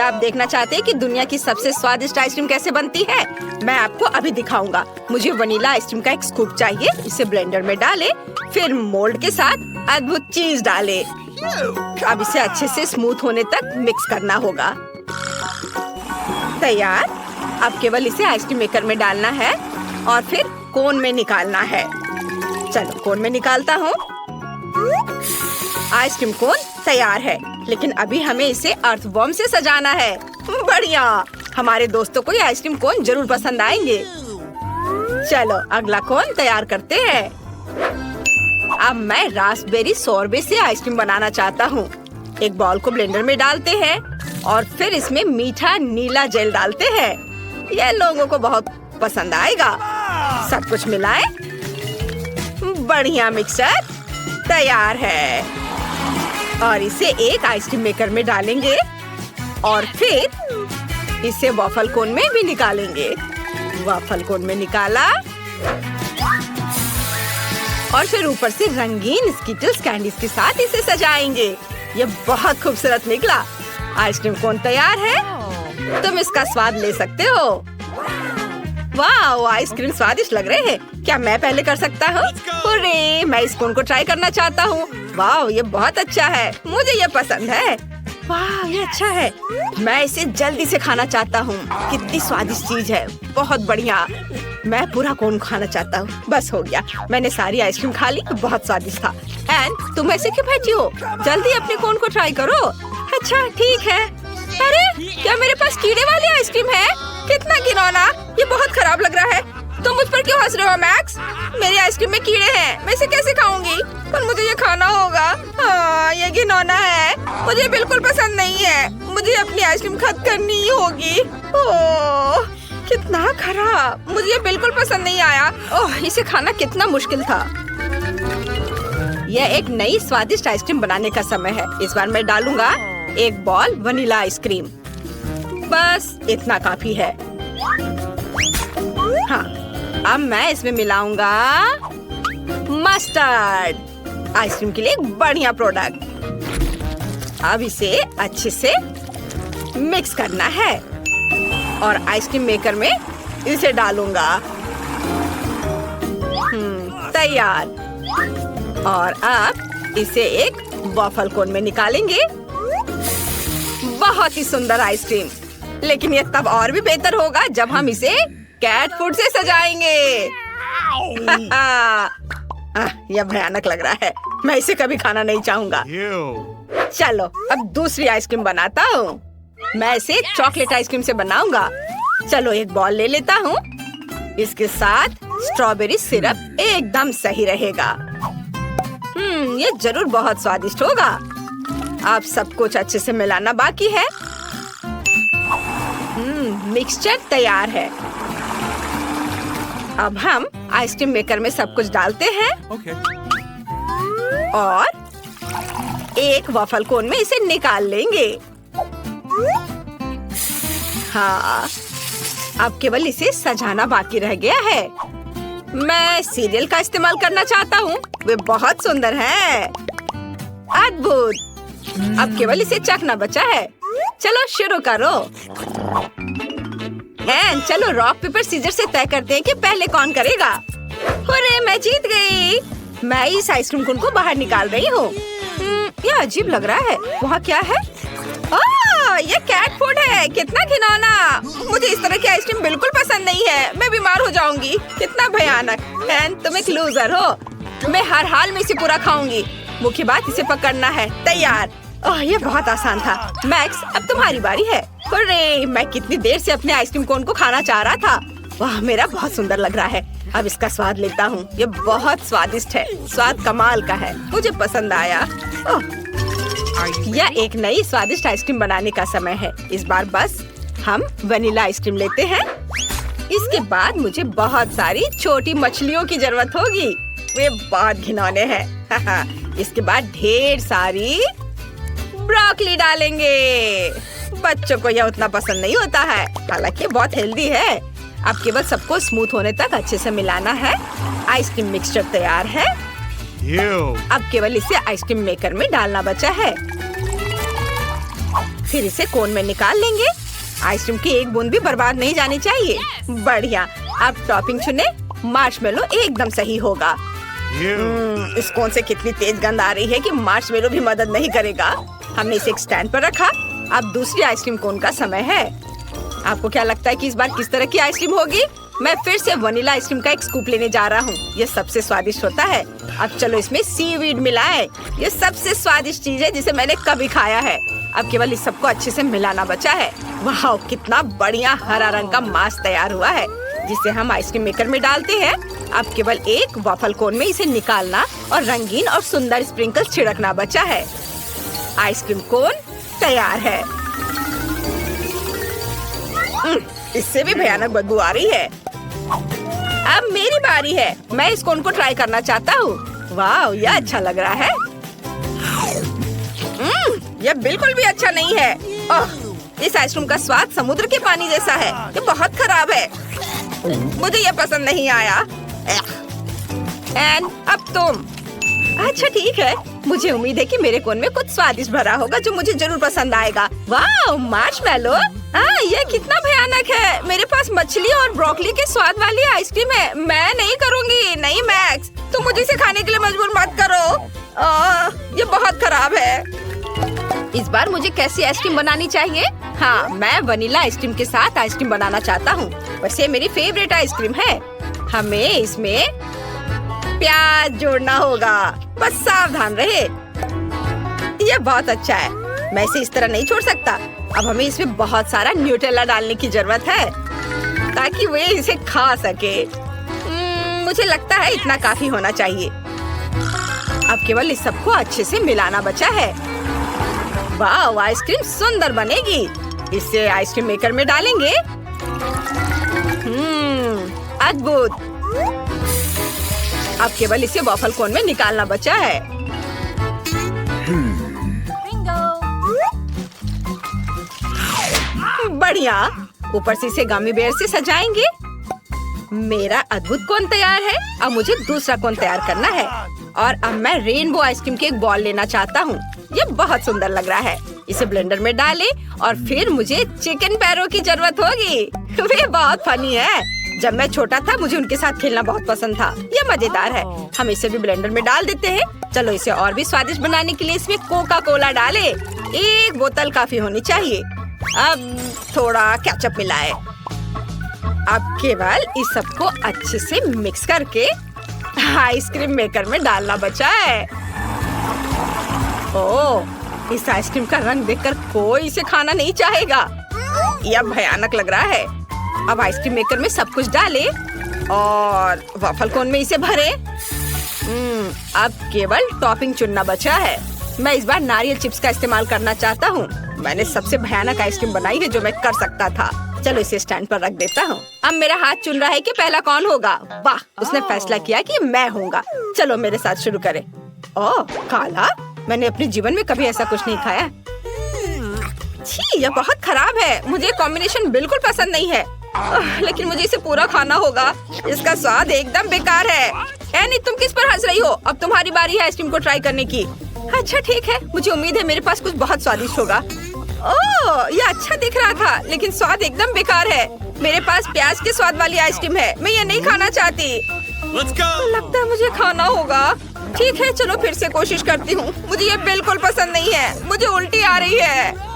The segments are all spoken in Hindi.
क्या आप देखना चाहते हैं कि दुनिया की सबसे स्वादिष्ट आइसक्रीम कैसे बनती है? मैं आपको अभी दिखाऊंगा। मुझे वनीला आइसक्रीम का एक स्कूप चाहिए। इसे ब्लेंडर में डालें, फिर मोल्ड के साथ अद्भुत चीज डालें। अब इसे अच्छे से स्मूथ होने तक मिक्स करना होगा। तैयार। अब केवल इसे आइसक्रीम मेकर में डालना है और फिर कोन में निकालना है। चलो कोन में निकालता हूँ। आइसक्रीम कोन तैयार है, लेकिन अभी हमें इसे अर्थवॉर्म से सजाना है। बढ़िया, हमारे दोस्तों को ये आइसक्रीम कोन जरूर पसंद आएंगे। चलो अगला कोन तैयार करते हैं। अब मैं रास्पबेरी सोरबे से आइसक्रीम बनाना चाहता हूँ। एक बॉल को ब्लेंडर में डालते हैं और फिर इसमें मीठा नीला जेल डालते हैं। यह लोगों को बहुत पसंद आएगा। सब कुछ मिलाएं। बढ़िया, मिक्सचर तैयार है और इसे एक आइसक्रीम मेकर में डालेंगे और फिर इसे वॉफल कोन में भी निकालेंगे। वॉफल कोन में निकाला और फिर ऊपर से रंगीन स्किटल्स कैंडीज के साथ इसे सजाएंगे। ये बहुत खूबसूरत निकला। आइसक्रीम कोन तैयार है। तुम इसका स्वाद ले सकते हो। वाह, आइसक्रीम स्वादिष्ट लग रहे हैं। क्या मैं पहले कर सकता हूँ? अरे, मैं इस कोन को ट्राई करना चाहता हूँ। वाह, ये बहुत अच्छा है। मुझे ये पसंद है। वाह, ये अच्छा है। मैं इसे जल्दी से खाना चाहता हूँ। कितनी स्वादिष्ट चीज है। बहुत बढ़िया। मैं पूरा कोन खाना चाहता हूँ। बस हो गया, मैंने सारी आइसक्रीम खा ली। बहुत स्वादिष्ट था। एंड तुम ऐसे क्यों बैठी हो? जल्दी अपने कोन को ट्राई करो। अच्छा ठीक है। अरे, क्या मेरे पास कीड़े वाली आइसक्रीम है? कितना घिनौना। ये बहुत खराब लग रहा है। तुम मुझ पर क्यों हंस रहे हो मैक्स? मेरी आइसक्रीम में कीड़े हैं। मैं इसे कैसे खाऊंगी? पर मुझे ये खाना होगा। हाँ, ये घिनौना है। मुझे बिल्कुल पसंद नहीं है। मुझे अपनी आइसक्रीम खत्म करनी ही होगी। ओह, कितना खराब। मुझे ये बिल्कुल पसंद नहीं आया। ओह, इसे खाना कितना मुश्किल था। यह एक नई स्वादिष्ट आइसक्रीम बनाने का समय है। इस बार मैं डालूंगा एक बॉल वनीला आइसक्रीम। बस इतना काफी है। हाँ, अब मैं इसमें मिलाऊंगा मस्टर्ड। आइसक्रीम के लिए एक बढ़िया प्रोडक्ट। अब इसे अच्छे से मिक्स करना है और आइसक्रीम मेकर में इसे डालूंगा। तैयार। और अब इसे एक वॉफल कोन में निकालेंगे। बहुत ही सुंदर आइसक्रीम। लेकिन ये तब और भी बेहतर होगा जब हम इसे कैट फूड से सजाएंगे। यह भयानक लग रहा है। मैं इसे कभी खाना नहीं चाहूंगा। चलो अब दूसरी आइसक्रीम बनाता हूँ। मैं इसे चॉकलेट आइसक्रीम से बनाऊंगा। चलो एक बॉल ले लेता हूँ। इसके साथ स्ट्रॉबेरी सिरप एकदम सही रहेगा। ये जरूर बहुत स्वादिष्ट होगा। अब सब कुछ अच्छे से मिलाना बाकी है। मिक्सचर तैयार है। अब हम आइसक्रीम मेकर में सब कुछ डालते हैं और एक वॉफल कोन में इसे निकाल लेंगे। हाँ, अब केवल इसे सजाना बाकी रह गया है। मैं सीरियल का इस्तेमाल करना चाहता हूँ। वे बहुत सुंदर हैं। अद्भुत। अब केवल इसे चखना बचा है। चलो शुरू करो। चलो रॉक पेपर सीजर से तय करते हैं कि पहले कौन करेगा। अरे, मैं जीत गई। मैं इस आइसक्रीम कोन को बाहर निकाल रही हूँ। यह अजीब लग रहा है। वहाँ क्या है? ये कैट फूड है। कितना घिनौना। मुझे इस तरह की आइसक्रीम बिल्कुल पसंद नहीं है। मैं बीमार हो जाऊंगी। कितना भयानक। एंड तुम एक लूजर हो। मैं हर हाल में इसे पूरा खाऊंगी। मुख्य बात इसे पकड़ना है। तैयार। ओह, ये बहुत आसान था। मैक्स, अब तुम्हारी बारी है। अरे, मैं कितनी देर से अपने आइसक्रीम कोन को खाना चाह रहा था। वाह, मेरा बहुत सुंदर लग रहा है। अब इसका स्वाद लेता हूँ। ये बहुत स्वादिष्ट है। स्वाद कमाल का है। मुझे पसंद आया। यह एक नई स्वादिष्ट आइसक्रीम बनाने का समय है। इस बार बस हम वनीला आइसक्रीम लेते हैं। इसके बाद मुझे बहुत सारी छोटी मछलियों की जरूरत होगी। वे बहुत घिनौने हैं। इसके बाद ढेर सारी ब्रोकली डालेंगे। बच्चों को यह उतना पसंद नहीं होता है, हालांकि बहुत हेल्दी है। अब केवल सबको स्मूथ होने तक अच्छे से मिलाना है। आइसक्रीम मिक्सचर तैयार है। अब केवल इसे आइसक्रीम मेकर में डालना बचा है। फिर इसे कोन में निकाल लेंगे। आइसक्रीम की एक बूंद भी बर्बाद नहीं जानी चाहिए। बढ़िया। अब टॉपिंग चुने। मार्शमेलो एकदम सही होगा। इस कोन से कितनी तेज गंध आ रही है कि मार्शमेलो भी मदद नहीं करेगा। हमने इसे एक स्टैंड पर रखा। अब दूसरी आइसक्रीम कोन का समय है। आपको क्या लगता है कि इस बार किस तरह की आइसक्रीम होगी? मैं फिर से वनीला आइसक्रीम का एक स्कूप लेने जा रहा हूँ। ये सबसे स्वादिष्ट होता है। अब चलो इसमें सीवीड मिलाएं। ये सबसे स्वादिष्ट चीज है जिसे मैंने कभी खाया है। अब केवल इस सबको अच्छे से मिलाना बचा है। वाह, कितना बढ़िया हरा रंग का मास तैयार हुआ है, जिसे हम आइसक्रीम मेकर में डालते हैं। अब केवल एक वॉफल कोन में इसे निकालना और रंगीन और सुंदर स्प्रिंकल्स छिड़कना बचा है। आइसक्रीम कोन तैयार है। इससे भी भयानक बदबू आ रही है। अब मेरी बारी है। मैं इस कोन को ट्राई करना चाहता हूँ। वाह, यह अच्छा लग रहा है। यह बिल्कुल भी अच्छा नहीं है। इस आइसक्रीम का स्वाद समुद्र के पानी जैसा है। ये बहुत खराब है। मुझे यह पसंद नहीं आया। एन, अब तुम। अच्छा ठीक है। मुझे उम्मीद है कि मेरे कोन में कुछ स्वादिष्ट भरा होगा जो मुझे जरूर पसंद आएगा। वाह, मार्शमेलो। ये कितना भयानक है। मेरे पास मछली और ब्रोकली के स्वाद वाली आइसक्रीम है। मैं नहीं करूँगी। नहीं मैक्स, तुम मुझे इसे खाने के लिए मजबूर मत करो। ये बहुत खराब है। इस बार मुझे कैसी आइसक्रीम बनानी चाहिए? हाँ, मैं वनीला आइसक्रीम के साथ आइसक्रीम बनाना चाहता हूँ। वैसे मेरी फेवरेट आइसक्रीम है। हमें इसमें प्याज जोड़ना होगा। बस सावधान रहे। यह बहुत अच्छा है। मैं इसे इस तरह नहीं छोड़ सकता। अब हमें इसमें बहुत सारा न्यूटेला डालने की जरूरत है ताकि वे इसे खा सके। मुझे लगता है इतना काफी होना चाहिए। अब केवल इस सबको अच्छे से मिलाना बचा है। वाह, आइसक्रीम सुंदर बनेगी। इसे आइसक्रीम मेकर में डालेंगे। अद्भुत। अब केवल इसे वॉफल कोन में निकालना बचा है। बढ़िया। ऊपर से इसे गमी बेयर से सजाएंगे। मेरा अद्भुत कोन तैयार है। अब मुझे दूसरा कोन तैयार करना है और अब मैं रेनबो आइसक्रीम के एक बॉल लेना चाहता हूँ। ये बहुत सुंदर लग रहा है। इसे ब्लेंडर में डालें और फिर मुझे चिकन पैरों की जरूरत होगी। वे बहुत फनी है। जब मैं छोटा था मुझे उनके साथ खेलना बहुत पसंद था। ये मजेदार है। हम इसे भी ब्लेंडर में डाल देते हैं। चलो इसे और भी स्वादिष्ट बनाने के लिए इसमें कोका कोला डालें। एक बोतल काफी होनी चाहिए। अब थोड़ा केचप मिलाएं। अब केवल इस सबको अच्छे से मिक्स करके आइसक्रीम मेकर में डालना बचा है। ओह, इस आइसक्रीम का रंग देखकर कोई इसे खाना नहीं चाहेगा। यह भयानक लग रहा है। अब आइसक्रीम मेकर में सब कुछ डालें और वॉफल कोन में इसे भरें। अब केवल टॉपिंग चुनना बचा है। मैं इस बार नारियल चिप्स का इस्तेमाल करना चाहता हूँ। मैंने सबसे भयानक आइसक्रीम बनाई है जो मैं कर सकता था। चलो इसे स्टैंड पर रख देता हूँ। अब मेरा हाथ चुन रहा है कि पहला कौन होगा। वाह, उसने फैसला किया कि मैं होऊंगा। चलो मेरे साथ शुरू करें। ओह, काला। मैंने अपने जीवन में कभी ऐसा कुछ नहीं खाया। छी, यह बहुत खराब है। मुझे कॉम्बिनेशन बिल्कुल पसंद नहीं है। लेकिन मुझे इसे पूरा खाना होगा। इसका स्वाद एकदम बेकार है। एनी, तुम किस पर हंस रही हो? अब तुम्हारी बारी है आइसक्रीम को ट्राई करने की। अच्छा ठीक है। मुझे उम्मीद है मेरे पास कुछ बहुत स्वादिष्ट होगा। ओह, यह अच्छा दिख रहा था लेकिन स्वाद एकदम बेकार है। मेरे पास प्याज के स्वाद वाली आइसक्रीम है। मैं ये नहीं खाना चाहती। लगता है मुझे खाना होगा। ठीक है, चलो फिर से कोशिश करती हूँ। मुझे ये बिल्कुल पसंद नहीं है। मुझे उल्टी आ रही है।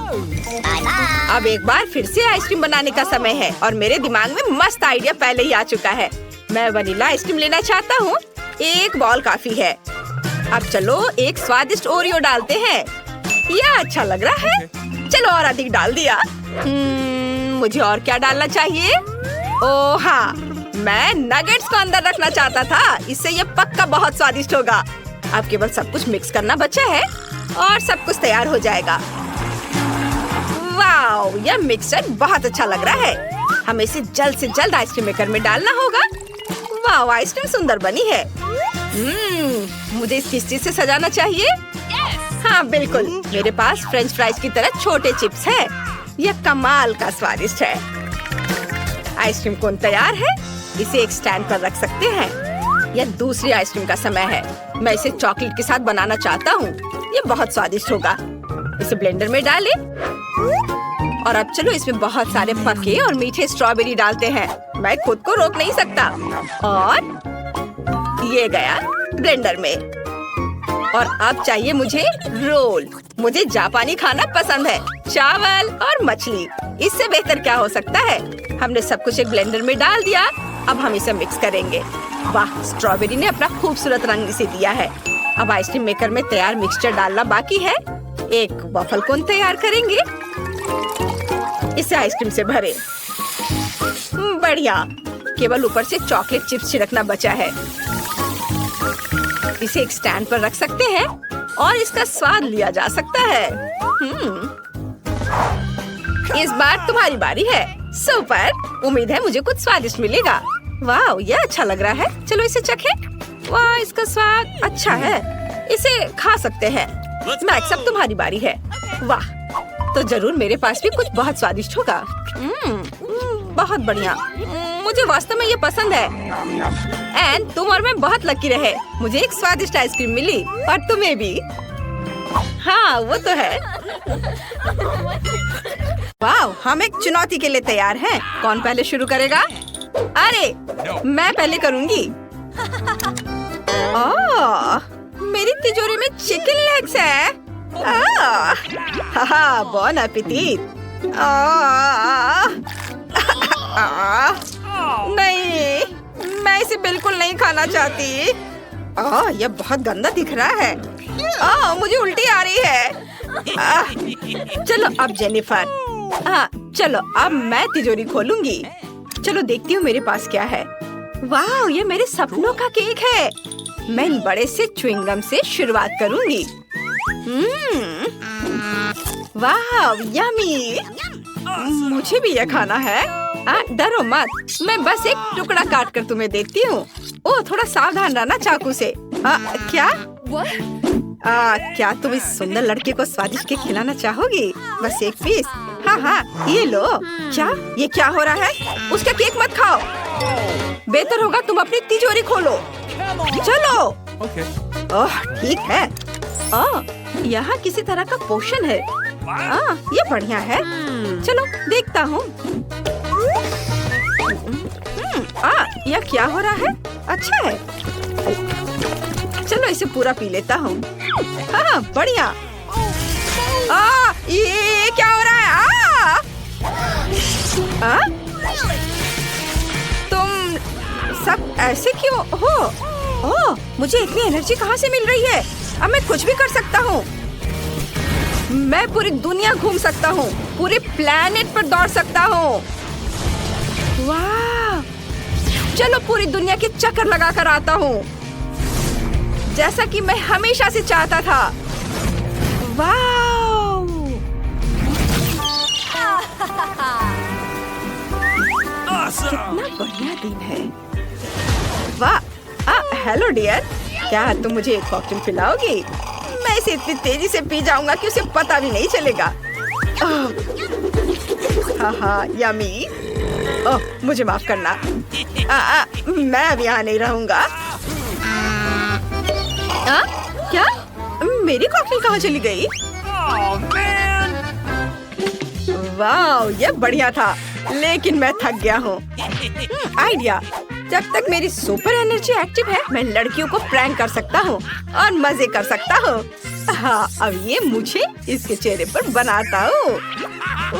अब एक बार फिर से आइसक्रीम बनाने का समय है और मेरे दिमाग में मस्त आइडिया पहले ही आ चुका है। मैं वनीला आइसक्रीम लेना चाहता हूँ। एक बॉल काफी है। अब चलो एक स्वादिष्ट ओरियो डालते हैं। यह अच्छा लग रहा है। चलो और अधिक डाल दिया। मुझे और क्या डालना चाहिए? ओह हाँ, मैं नगेट्स को अंदर रखना चाहता था। इससे ये पक्का बहुत स्वादिष्ट होगा। अब केवल सब कुछ मिक्स करना बचा है और सब कुछ तैयार हो जाएगा। वाह, यह मिक्सचर बहुत अच्छा लग रहा है। हमें इसे जल्द से जल्द आइसक्रीम मेकर में डालना होगा। वाह, आइसक्रीम सुंदर बनी है। मुझे इस किस चीज से सजाना चाहिए? हाँ बिल्कुल, मेरे पास फ्रेंच फ्राइज की तरह छोटे चिप्स हैं। यह कमाल का स्वादिष्ट है। आइसक्रीम कोन तैयार है। इसे एक स्टैंड पर रख सकते हैं। यह दूसरी आइसक्रीम का समय है। मैं इसे चॉकलेट के साथ बनाना चाहता हूँ। यह बहुत स्वादिष्ट होगा। इसे ब्लेंडर में डालें और अब चलो इसमें बहुत सारे पके और मीठे स्ट्रॉबेरी डालते हैं। मैं खुद को रोक नहीं सकता। और ये गया ब्लेंडर में। और अब चाहिए मुझे रोल। मुझे जापानी खाना पसंद है, चावल और मछली। इससे बेहतर क्या हो सकता है। हमने सब कुछ एक ब्लेंडर में डाल दिया। अब हम इसे मिक्स करेंगे। वाह, स्ट्रॉबेरी ने अपना खूबसूरत रंग इसे दिया है। अब आइसक्रीम मेकर में तैयार मिक्सचर डालना बाकी है। एक वफल कोन तैयार करेंगे। इसे आइसक्रीम से भरे। बढ़िया, केवल ऊपर से चॉकलेट चिप्स छिड़कना बचा है। इसे एक स्टैंड पर रख सकते हैं और इसका स्वाद लिया जा सकता है। इस बार तुम्हारी बारी है। सुपर, उम्मीद है मुझे कुछ स्वादिष्ट मिलेगा। वाह, यह अच्छा लग रहा है। चलो इसे चखें। वाह, इसका स्वाद अच्छा है। इसे खा सकते हैं। मैक्स, अब तुम्हारी बारी है। वाह, तो जरूर मेरे पास भी कुछ बहुत स्वादिष्ट होगा। बहुत बढ़िया, मुझे वास्तव में ये पसंद है। एंड तुम और मैं बहुत लकी रहे। मुझे एक स्वादिष्ट आइसक्रीम मिली और तुम्हें भी। हाँ, वो तो है। वाह, हम एक चुनौती के लिए तैयार हैं। कौन पहले शुरू करेगा? अरे, मैं पहले करूंगी। मेरी तिजोरी में चिकन लेग्स है। बॉन एपेटिट। नहीं, मैं इसे बिल्कुल नहीं खाना चाहती। यह बहुत गंदा दिख रहा है। मुझे उल्टी आ रही है। चलो अब जेनिफर। चलो अब मैं तिजोरी खोलूंगी। चलो देखती हूँ मेरे पास क्या है। वाह, ये मेरे सपनों का केक है। मैं इन बड़े से च्युइंगम से शुरुआत करूंगी। वाह, यम्मी। मुझे भी यह खाना है। डरो मत, मैं बस एक टुकड़ा काट कर तुम्हें देती हूँ। ओह, थोड़ा सावधान रहना चाकू से। क्या? क्या तुम इस सुंदर लड़के को स्वादिष्ट केक खिलाना चाहोगी? बस एक पीस। हाँ, ये लो। ये क्या हो रहा है? उसका केक मत खाओ। बेहतर होगा तुम अपनी तिजोरी खोलो। चलो। ओह, ठीक है। यहाँ किसी तरह का पोषण है। ये बढ़िया है। चलो देखता हूँ। यह क्या हो रहा है? अच्छा है। चलो इसे पूरा पी लेता हूँ। हाँ, बढ़िया। ये क्या हो रहा है? तुम सब ऐसे क्यों हो? मुझे इतनी एनर्जी कहाँ से मिल रही है? अब मैं कुछ भी कर सकता हूँ। मैं पूरी दुनिया घूम सकता हूँ। पूरे प्लेनेट पर दौड़ सकता हूँ। वाह, चलो पूरी दुनिया के चक्कर लगाकर आता हूँ, जैसा कि मैं हमेशा से चाहता था। वाह, कितना बढ़िया दिन है। वाह, हेलो डियर, क्या तुम मुझे एक कॉकटेल पिलाओगी? मैं इसे इतनी तेजी से पी जाऊंगा कि उसे पता भी नहीं चलेगा। हाँ, यम्मी। मुझे माफ करना। मैं अब यहाँ नहीं रहूंगा। क्या? मेरी कॉकटेल कहाँ चली गई? वाह, यह बढ़िया था, लेकिन मैं थक गया हूँ। आइडिया, जब तक मेरी सुपर एनर्जी एक्टिव है, मैं लड़कियों को प्रैंक कर सकता हूँ और मजे कर सकता हूँ। हाँ, अब ये मुझे इसके चेहरे पर बनाता हूँ।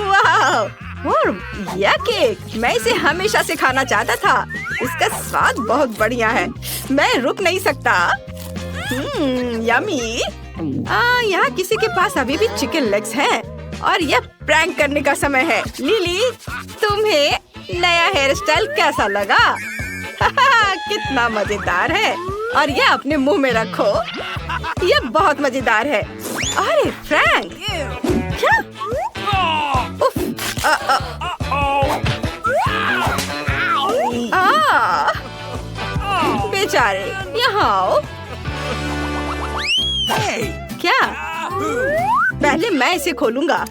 वाह, और यह केक, मैं इसे हमेशा से खाना चाहता था। इसका स्वाद बहुत बढ़िया है। मैं रुक नहीं सकता। यम्मी। यहाँ किसी के पास अभी भी चिकन लेग्स हैं और यह प्रैंक करने का समय है। लिली, तुम्हें नया हेयर स्टाइल कैसा लगा? कितना मजेदार है। और यह अपने मुंह में रखो। यह बहुत मजेदार है। अरे फ्रैंक, क्या? उफ, बेचारे, यहाँ आओ। क्या? पहले मैं इसे खोलूंगा।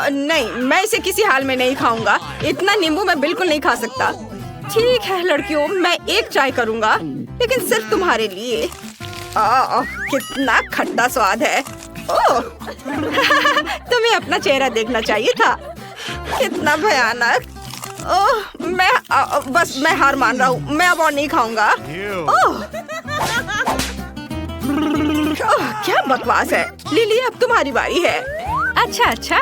नहीं, मैं इसे किसी हाल में नहीं खाऊंगा। इतना नींबू मैं बिल्कुल नहीं खा सकता। ठीक है लड़कियों, मैं एक चाय करूंगा, लेकिन सिर्फ तुम्हारे लिए। कितना खट्टा स्वाद है। ओह तुम्हें अपना चेहरा देखना चाहिए था। कितना भयानक। ओह बस मैं हार मान रहा हूँ। मैं अब और नहीं खाऊंगा। ओह क्या बकवास है। लिली अब तुम्हारी बारी है। अच्छा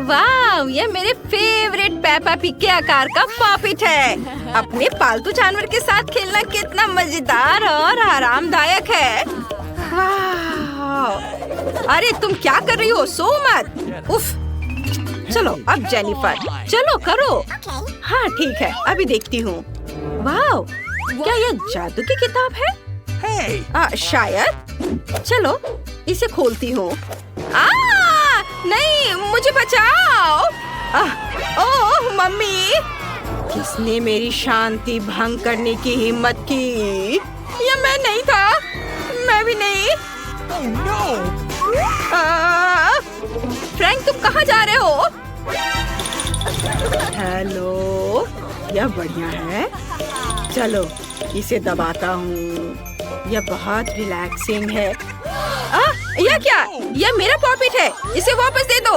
वाह, ये मेरे फेवरेट पेपा पिग के आकार का पॉपिट है। अपने पालतू जानवर के साथ खेलना कितना मजेदार और आरामदायक है। वाह, अरे तुम क्या कर रही हो? सो मत। उफ, चलो अब जेनिफर, चलो करो। हाँ ठीक है, अभी देखती हूँ। वाह, क्या ये जादू की किताब है? शायद। चलो इसे खोलती हूँ। नहीं, मुझे बचाओ। ओह मम्मी, किसने मेरी शांति भंग करने की हिम्मत की? ये मैं नहीं था, मैं भी नहीं। फ्रैंक तुम कहाँ जा रहे हो? हेलो, यह बढ़िया है। चलो इसे दबाता हूँ। यह बहुत रिलैक्सिंग है। यह क्या? यह मेरा पॉपिट है, इसे वापस दे दो।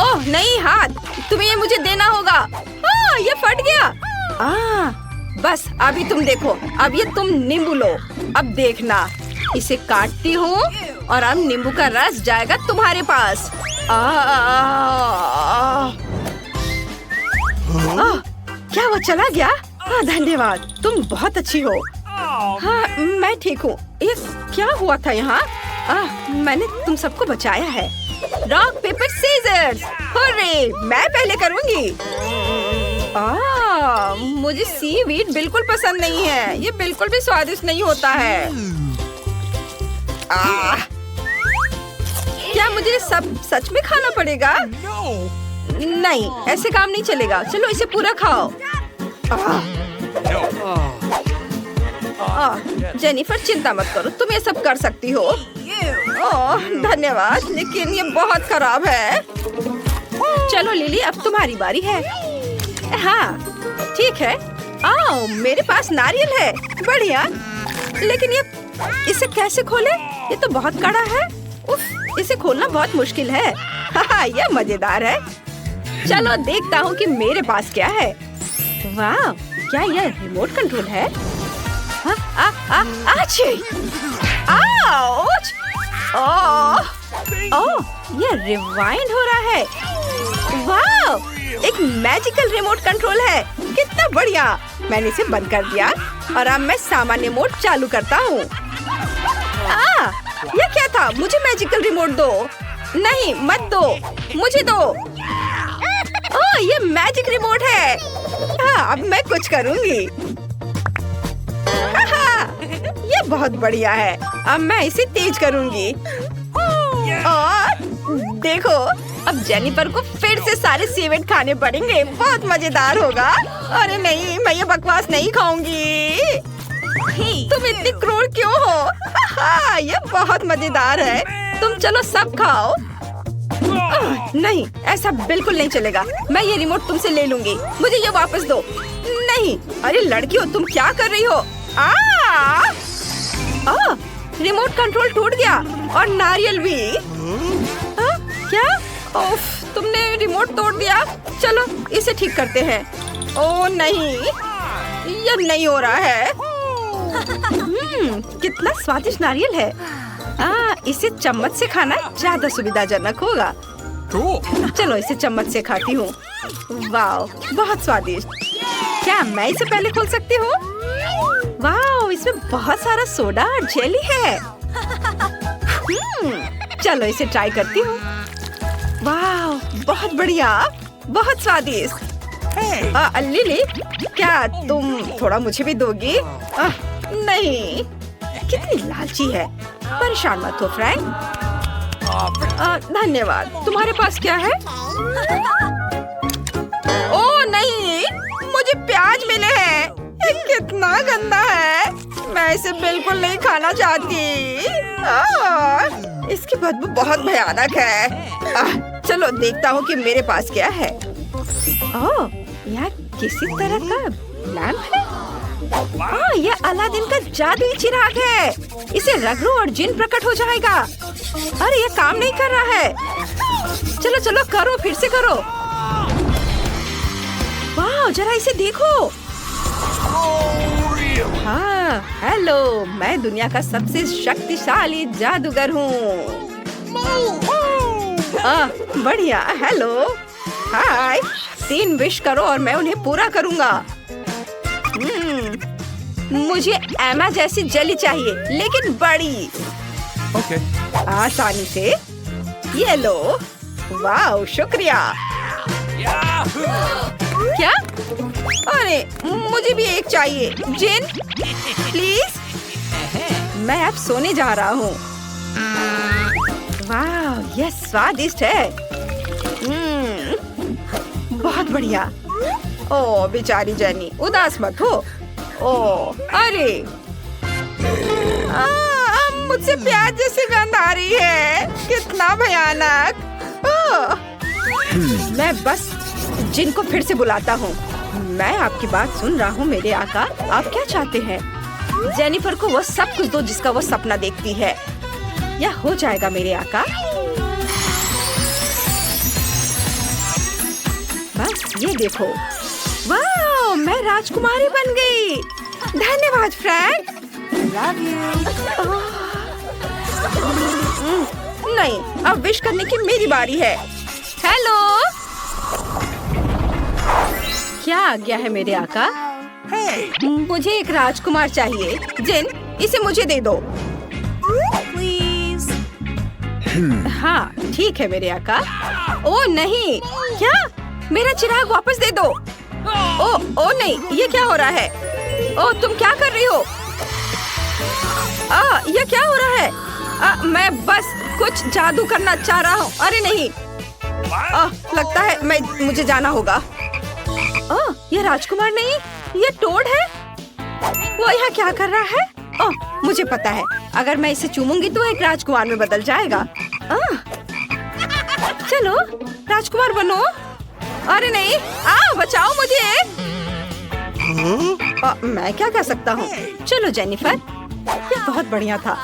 ओह नहीं, हाथ, तुम्हें ये मुझे देना होगा। ये फट गया। बस अभी तुम देखो। अब ये तुम नींबू लो। अब देखना, इसे काटती हूँ और अब नींबू का रस जाएगा तुम्हारे पास। क्या वो चला गया? धन्यवाद, तुम बहुत अच्छी हो। हाँ मैं ठीक हूँ। ये क्या हुआ था यहाँ? मैंने तुम सबको बचाया है। रॉक पेपर सीजर्स, हुर्रे, मैं पहले करूँगी। मुझे सीवीड बिल्कुल पसंद नहीं है। ये बिल्कुल भी स्वादिष्ट नहीं होता है। क्या मुझे सब सच में खाना पड़ेगा? नहीं, ऐसे काम नहीं चलेगा। चलो इसे पूरा खाओ। जेनिफर चिंता मत करो, तुम ये सब कर सकती हो। धन्यवाद, लेकिन ये बहुत खराब है। चलो लिली, अब तुम्हारी बारी है। हाँ ठीक है। आओ, मेरे पास नारियल है। बढ़िया, लेकिन ये इसे कैसे खोले? ये तो बहुत कड़ा है। उफ, इसे खोलना बहुत मुश्किल है। हाँ यह मजेदार है। चलो देखता हूँ कि मेरे पास क्या है। वाह, क्या यह रिमोट कंट्रोल है? ये रिवाइंड हो रहा है। वाह, एक मैजिकल रिमोट कंट्रोल है। कितना बढ़िया। मैंने इसे बंद कर दिया और अब मैं सामान्य मोड चालू करता हूँ। ये क्या था? मुझे मैजिकल रिमोट दो। नहीं मत दो, मुझे दो। ये मैजिक रिमोट है। अब मैं कुछ करूँगी। ये बहुत बढ़िया है। अब मैं इसे तेज करूँगी। और देखो, अब जेनिफर को फिर से सारे सीवेड खाने पड़ेंगे। बहुत मजेदार होगा। अरे नहीं, मैं ये बकवास नहीं खाऊंगी। तुम इतनी क्रूर क्यों हो? ये बहुत मजेदार है। तुम चलो सब खाओ। नहीं, ऐसा बिल्कुल नहीं चलेगा। मैं ये रिमोट तुमसे ले लूंगी। मुझे ये वापस दो। नहीं, अरे लड़कियों, तुम क्या कर रही हो? रिमोट कंट्रोल टूट गया और नारियल भी। क्या? ओफ, तुमने रिमोट तोड़ दिया। चलो इसे ठीक करते हैं। ओह नहीं, ये नहीं हो रहा है। कितना स्वादिष्ट नारियल है। इसे चम्मच से खाना ज्यादा सुविधाजनक होगा। चलो इसे चम्मच से खाती हूँ। वाह, बहुत स्वादिष्ट। क्या मैं इसे पहले खोल सकती हूँ? वाह, इसमें बहुत सारा सोडा और जेली है। चलो इसे ट्राई करती हूँ। वाह, बहुत बढ़िया, बहुत स्वादिष्ट। लिली, क्या तुम थोड़ा मुझे भी दोगी? नहीं, कितनी लालची है। परेशान मत हो फ्रैंक। धन्यवाद। तुम्हारे पास क्या है? ओह नहीं, मुझे प्याज मिले हैं। ये कितना गंदा है। मैं इसे बिल्कुल नहीं खाना चाहती। इसकी बदबू बहुत भयानक है। चलो देखता हूँ कि मेरे पास क्या है। ओह, यहाँ किसी तरह का लैंप है। ये अलादीन का जादुई चिराग है। इसे रगड़ो और जिन प्रकट हो जाएगा। अरे ये काम नहीं कर रहा है। चलो चलो करो, फिर से करो। वाह, जरा इसे देखो। हाँ, हेलो, मैं दुनिया का सबसे शक्तिशाली जादूगर हूँ। बढ़िया, हेलो, हाय। 3 विश करो और मैं उन्हें पूरा करूँगा। मुझे एमा जैसी जली चाहिए, लेकिन बड़ी। Okay. आसानी से। ये लो। वाह, शुक्रिया। क्या? अरे, मुझे भी एक चाहिए। जिन, प्लीज। मैं अब सोने जा रहा हूँ। वाह, यह स्वादिष्ट है। बहुत बढ़िया। ओ बेचारी जेनी, उदास मत हो। ओ, अरे, मुझसे प्याज जैसी गंध आ रही है। कितना भयानक। मैं बस जिनको फिर से बुलाता हूँ। मैं आपकी बात सुन रहा हूँ मेरे आका। आप क्या चाहते हैं? जेनिफर को वो सब कुछ दो जिसका वो सपना देखती है। यह हो जाएगा मेरे आका। बस ये देखो। वाह, मैं राजकुमारी बन गई। धन्यवाद फ्रैंक। नहीं, अब विश करने की मेरी बारी है। हेलो, क्या आज्ञा है मेरे आका? मुझे एक राजकुमार चाहिए। जिन, इसे मुझे दे दो प्लीज। हाँ, ठीक है मेरे आका। ओ नहीं, क्या? मेरा चिराग वापस दे दो। ओ नहीं, ये क्या हो रहा है? ओ, तुम क्या कर रही हो? ये क्या हो रहा है? मैं बस कुछ जादू करना चाह रहा हूँ। अरे नहीं, लगता है मुझे जाना होगा। ये राजकुमार नहीं, ये टोड है। वो यहाँ क्या कर रहा है? मुझे पता है, अगर मैं इसे चूमूंगी तो एक राजकुमार में बदल जाएगा। चलो, राजकुमार बनो। अरे नहीं, बचाओ मुझे। मैं क्या कर सकता हूँ? चलो जेनिफर, ये बहुत बढ़िया था।